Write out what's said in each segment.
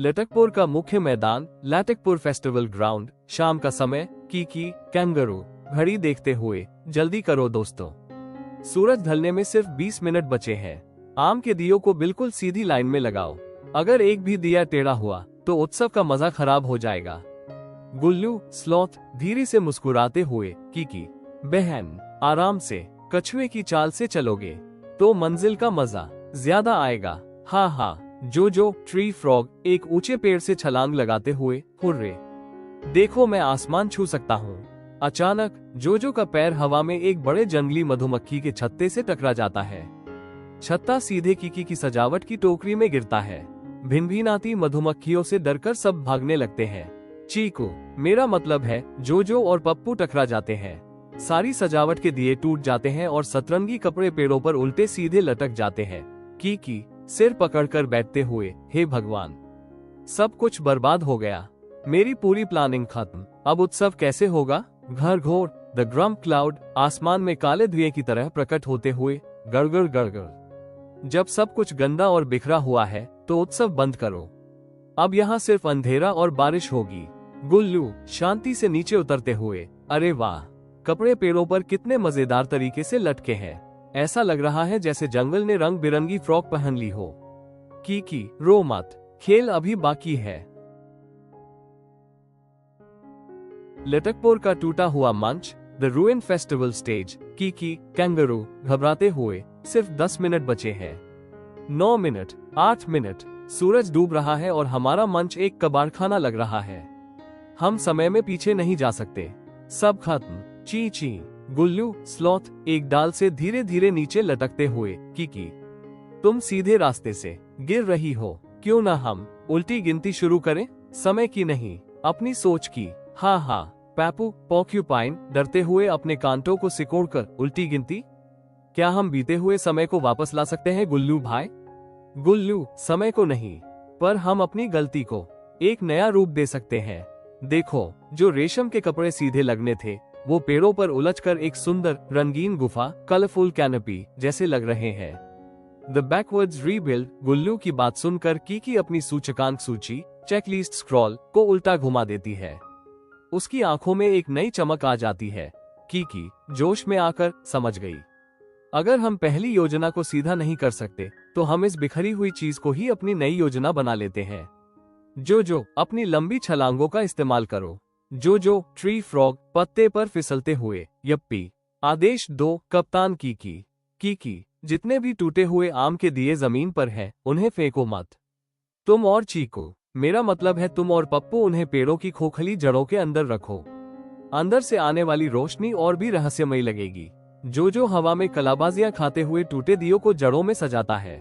लटकपुर का मुख्य मैदान लटकपुर फेस्टिवल ग्राउंड। शाम का समय। Kiki kangaroo. घड़ी देखते हुए, जल्दी करो दोस्तों, सूरज ढलने में सिर्फ 20 मिनट बचे हैं। आम के दियों को बिल्कुल सीधी लाइन में लगाओ। अगर एक भी दिया टेढ़ा हुआ तो उत्सव का मजा खराब हो जाएगा। गुल्लू स्लॉथ धीरे से मुस्कुराते हुए। कीकी बहन, आराम से, कछुए की चाल से चलोगे तो मंजिल का मजा ज्यादा आएगा। हाँ हाँ। जोजो ट्री फ्रॉग एक ऊंचे पेड़ से छलांग लगाते हुए। हुर्रे, देखो मैं आसमान छू सकता हूँ। अचानक जोजो का पैर हवा में एक बड़े जंगली मधुमक्खी के छत्ते से टकरा जाता है। छत्ता सीधे कीकी की सजावट की टोकरी में गिरता है। भिनभिनाती मधुमक्खियों से डरकर सब भागने लगते हैं। चीकू, मेरा मतलब है जोजो और पप्पू टकरा जाते हैं। सारी सजावट के दिए टूट जाते हैं और सतरंगी कपड़े पेड़ों पर उल्टे सीधे लटक जाते हैं। कीकी सिर पकड़कर बैठते हुए। हे भगवान, सब कुछ बर्बाद हो गया। मेरी पूरी प्लानिंग खत्म। अब उत्सव कैसे होगा? घरघोर द ग्रम क्लाउड आसमान में काले धुएं की तरह प्रकट होते हुए। गड़गड़ गड़गड़। जब सब कुछ गंदा और बिखरा हुआ है तो उत्सव बंद करो। अब यहाँ सिर्फ अंधेरा और बारिश होगी। गुल्लू शांति से नीचे उतरते हुए। अरे वाह, कपड़े पेड़ों पर कितने मजेदार तरीके से लटके हैं। ऐसा लग रहा है जैसे जंगल ने रंग बिरंगी फ्रॉक पहन ली हो। कीकी रो मत, खेल अभी बाकी है। लटकपुर का टूटा हुआ मंच the रूइन festival stage. Kiki kangaroo घबराते हुए। सिर्फ 10 मिनट बचे हैं। 9 मिनट, 8 मिनट। सूरज डूब रहा है और हमारा मंच एक कबाड़खाना लग रहा है। हम समय में पीछे नहीं जा सकते। सब खत्म। ची ची। गुल्लू स्लॉथ एक डाल से धीरे धीरे नीचे लटकते हुए। कीकी, तुम सीधे रास्ते से गिर रही हो। क्यों ना हम उल्टी गिनती शुरू करें? समय की नहीं, अपनी सोच की। हाँ हाँ। पैपू पॉक्यूपाइन डरते हुए अपने कांटों को सिकोड़कर। उल्टी गिनती? क्या हम बीते हुए समय को वापस ला सकते हैं गुल्लू भाई? गुल्लू, समय को नहीं, पर हम अपनी गलती को एक नया रूप दे सकते हैं। देखो, जो रेशम के कपड़े सीधे लगने थे वो पेड़ों पर उलझकर एक सुंदर रंगीन गुफा कलरफुल कैनपी जैसे लग रहे हैं। The backwards rebuild. गुल्लू की बात सुनकर कीकी अपनी सूचकांक सूची चेकलिस्ट स्क्रॉल को उल्टा घुमा देती है। उसकी आंखों में एक नई चमक आ जाती है। कीकी जोश में आकर समझ गई, अगर हम पहली योजना को सीधा नहीं कर सकते तो हम इस बिखरी हुई चीज को ही अपनी नई योजना बना लेते हैं। जोजो अपनी लंबी छलांगों का इस्तेमाल करो। जोजो ट्री फ्रॉग पत्ते पर फिसलते हुए। यप्पी। आदेश 2 कप्तान कीकी। कीकी, जितने भी टूटे हुए आम के दिए जमीन पर हैं, उन्हें फेंको मत। तुम और चीकू, मेरा मतलब है तुम और पप्पू, उन्हें पेड़ों की खोखली जड़ों के अंदर रखो। अंदर से आने वाली रोशनी और भी रहस्यमयी लगेगी। जोजो हवा में कलाबाजियां खाते हुए टूटे दियों को जड़ों में सजाता है।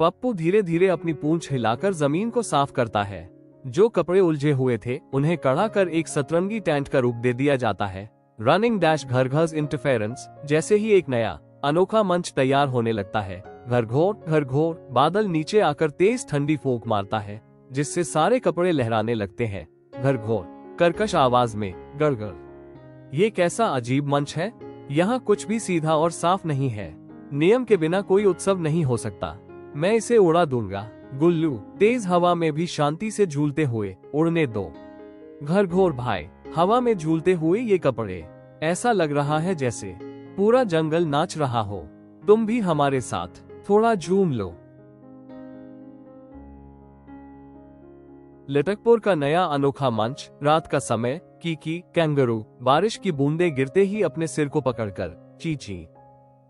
पप्पू धीरे धीरे अपनी पूंछ हिलाकर जमीन को साफ करता है। जो कपड़े उलझे हुए थे उन्हें कड़ा कर एक सतरंगी टेंट का रूप दे दिया जाता है। रनिंग डैश घरघर इंटरफेरेंस। जैसे ही एक नया अनोखा मंच तैयार होने लगता है, घरघोर बादल नीचे आकर तेज ठंडी फूंक मारता है जिससे सारे कपड़े लहराने लगते हैं। घरघोर कर्कश आवाज में। गड़गड़। ये कैसा अजीब मंच है। यहाँ कुछ भी सीधा और साफ नहीं है। नियम के बिना कोई उत्सव नहीं हो सकता। मैं इसे उड़ा दूंगा। गुल्लू तेज हवा में भी शांति से झूलते हुए। उड़ने दो। घरघोर भाई, हवा में झूलते हुए ये कपड़े, ऐसा लग रहा है जैसे पूरा जंगल नाच रहा हो। तुम भी हमारे साथ थोड़ा झूम लो। लटकपुर का नया अनोखा मंच। रात का समय। कीकी कैंगरू बारिश की बूंदें गिरते ही अपने सिर को पकड़कर। चीची,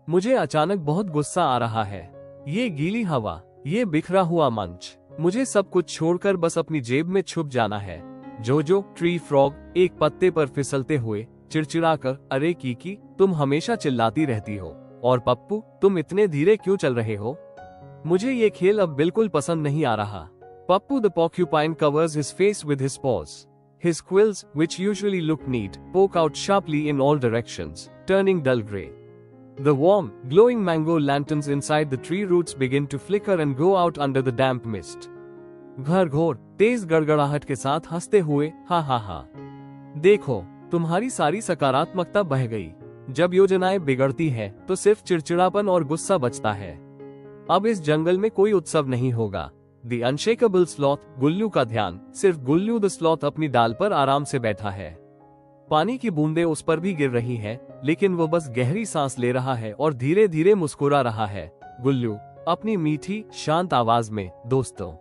मुझे अचानक बहुत गुस्सा आ रहा है। ये गीली हवा, ये बिखरा हुआ मंच, मुझे सब कुछ छोड़कर बस अपनी जेब में छुप जाना है। जोजो ट्री फ्रॉग एक पत्ते पर फिसलते हुए चिड़चिड़ाकर। अरे कीकी, तुम हमेशा चिल्लाती रहती हो। और पप्पू, तुम इतने धीरे क्यों चल रहे हो? मुझे ये खेल अब बिल्कुल पसंद नहीं आ रहा। Pappu the porcupine covers his face with his paws. His quills, which usually look neat, poke out sharply in all directions, turning dull gray. The warm, glowing mango lanterns inside the tree roots begin to flicker and go out under the damp mist. घरघोर तेज गड़गड़ाहट के साथ हंसते हुए। हा हा हा। देखो, तुम्हारी सारी सकारात्मकता बह गई। जब योजनाएं बिगड़ती हैं, तो सिर्फ चिड़चिड़ापन और गुस्सा बचता है। अब इस जंगल में कोई उत्सव नहीं होगा। द अनशेकेबल स्लॉथ, गुल्लू का ध्यान। सिर्फ गुल्लू द स्लॉथ अपनी डाल पर आराम से बैठा है। पानी की बूंदें उस पर भी गिर रही हैं, लेकिन वो बस गहरी सांस ले रहा है और धीरे धीरे मुस्कुरा रहा है। गुल्लू अपनी मीठी शांत आवाज में, दोस्तों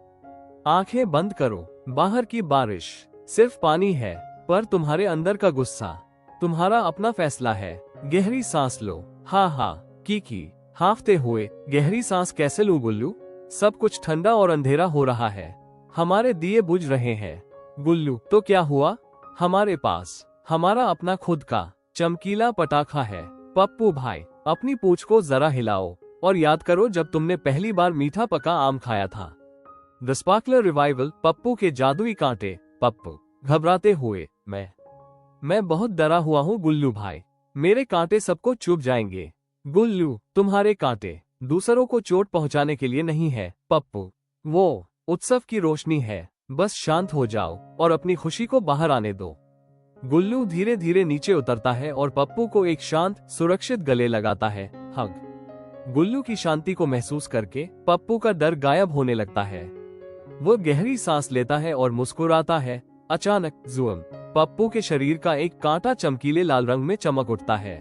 आंखें बंद करो, बाहर की बारिश सिर्फ पानी है, पर तुम्हारे अंदर का गुस्सा तुम्हारा अपना फैसला है। गहरी सांस लो। हाँ हाँ कीकी हांफते हुए, गहरी सांस कैसे लूं गुल्लू? सब कुछ ठंडा और अंधेरा हो रहा है, हमारे दिए बुझ रहे हैं। गुल्लू, तो क्या हुआ? हमारे पास हमारा अपना खुद का चमकीला पटाखा है। पप्पू भाई, अपनी पूंछ को जरा हिलाओ और याद करो जब तुमने पहली बार मीठा पका आम खाया था। द स्पार्कलर रिवाइवल, पप्पू के जादुई कांटे। पप्पू घबराते हुए, मैं बहुत डरा हुआ हूँ गुल्लू भाई, मेरे कांटे सबको चुभ जाएंगे। गुल्लू, तुम्हारे कांटे दूसरों को चोट पहुंचाने के लिए नहीं है पप्पू, वो उत्सव की रोशनी है। बस शांत हो जाओ और अपनी खुशी को बाहर आने दो। गुल्लू धीरे धीरे नीचे उतरता है और पप्पू को एक शांत सुरक्षित गले लगाता है। हग। गुल्लू की शांति को महसूस करके पप्पू का डर गायब होने लगता है। वो गहरी सांस लेता है और मुस्कुराता है। अचानक ज़ूम, पप्पू के शरीर का एक कांटा चमकीले लाल रंग में चमक उठता है।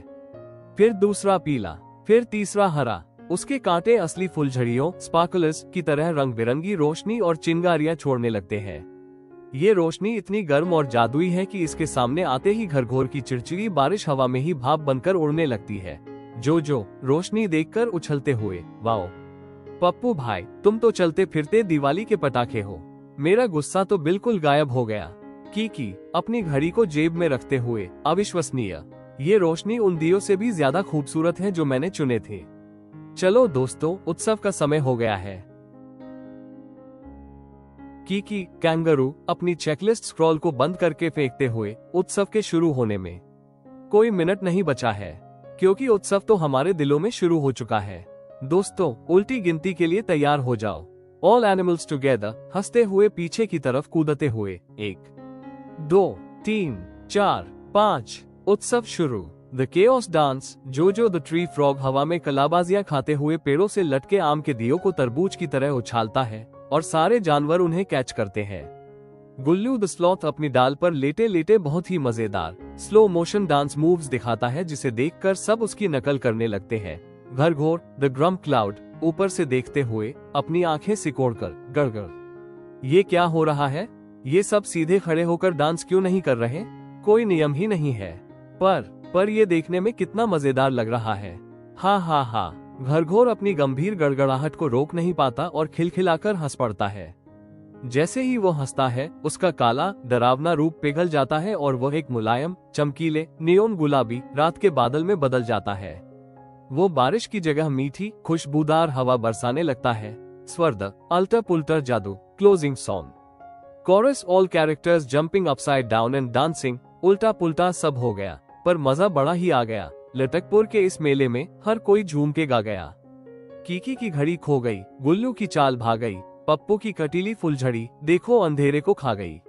फिर दूसरा पीला, फिर तीसरा हरा। उसके कांटे असली फुलझड़ियों स्पार्कलर्स की तरह रंग बिरंगी रोशनी और चिंगारियां छोड़ने लगते हैं। ये रोशनी इतनी गर्म और जादुई है कि इसके सामने आते ही घरघोर की चिड़चिड़ी बारिश हवा में ही भाप बनकर उड़ने लगती है। जो रोशनी देखकर उछलते हुए, वाओ पप्पू भाई, तुम तो चलते फिरते दिवाली के पटाखे हो। मेरा गुस्सा तो बिल्कुल गायब हो गया। कीकी अपनी घड़ी को जेब में रखते हुए, अविश्वसनीय, ये रोशनी उन दियों से भी ज्यादा खूबसूरत है जो मैंने चुने थे। चलो दोस्तों, उत्सव का समय हो गया है। कीकी कैंगरू अपनी चेकलिस्ट स्क्रॉल को बंद करके फेंकते हुए, उत्सव के शुरू होने में कोई मिनट नहीं बचा है, क्योंकि उत्सव तो हमारे दिलों में शुरू हो चुका है। दोस्तों, उल्टी गिनती के लिए तैयार हो जाओ। ऑल एनिमल्स टुगेदर, हंसते हुए पीछे की तरफ कूदते हुए, 1 2 3 4 5। उत्सव शुरू। The chaos dance. जोजो द ट्री फ्रॉग हवा में कलाबाजियां खाते हुए पेड़ों से लटके आम के दियों को तरबूज की तरह उछालता है और सारे जानवर उन्हें कैच करते हैं। गुल्लू द स्लॉथ अपनी डाल पर लेटे लेटे बहुत ही मजेदार स्लो मोशन डांस मूव्स दिखाता है, जिसे देखकर सब उसकी नकल करने लगते हैं। घरघोर द ग्रम क्लाउड ऊपर से देखते हुए, अपनी आंखें सिकोड़कर, गड़गड़, ये क्या हो रहा है? ये सब सीधे खड़े होकर डांस क्यों नहीं कर रहे? कोई नियम ही नहीं है, पर ये देखने में कितना मजेदार लग रहा है। हाँ हाँ हाँ। घरघोर अपनी गंभीर गड़गड़ाहट को रोक नहीं पाता और खिलखिलाकर हंस पड़ता है। जैसे ही वो हंसता है, उसका काला डरावना रूप पिघल जाता है और वह एक मुलायम, चमकीले, नियोन गुलाबी रात के बादल में बदल जाता है। वो बारिश की जगह मीठी खुशबूदार हवा बरसाने लगता है। स्वर्द अल्टर पुल्टर जादू। Closing song. Chorus all characters jumping upside down and dancing. उल्टा पुल्टा सब हो गया, पर मजा बड़ा ही आ गया। लटकपुर के इस मेले में हर कोई झूम के गा गया। कीकी की घड़ी खो गई, गुल्लू की चाल भाग गई, पप्पू की कटीली फुलझड़ी देखो अंधेरे को खा गई।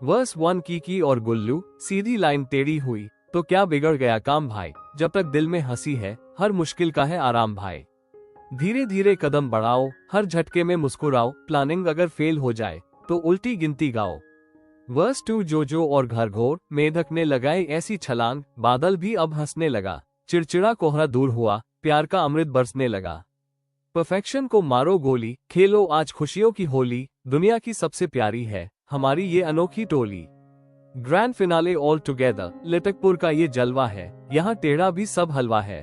वर्स 1। कीकी और गुल्लू, सीधी लाइन टेढ़ी हुई तो क्या बिगड़ गया काम भाई? जब तक दिल में हंसी है, हर मुश्किल का है आराम भाई। धीरे धीरे कदम बढ़ाओ, हर झटके में मुस्कुराओ, प्लानिंग अगर फेल हो जाए तो उल्टी गिनती गाओ। वर्स 2। जोजो और घरघोर, मेढक ने लगाए ऐसी छलांग, बादल भी अब हंसने लगा। चिड़चिड़ा कोहरा दूर हुआ, प्यार का अमृत बरसने लगा। परफेक्शन को मारो गोली, खेलो आज खुशियों की होली, दुनिया की सबसे प्यारी है हमारी ये अनोखी टोली। ग्रैंड फिनाले ऑल टुगेदर, लटकपुर का ये जलवा है, यहाँ टेढ़ा भी सब हलवा है।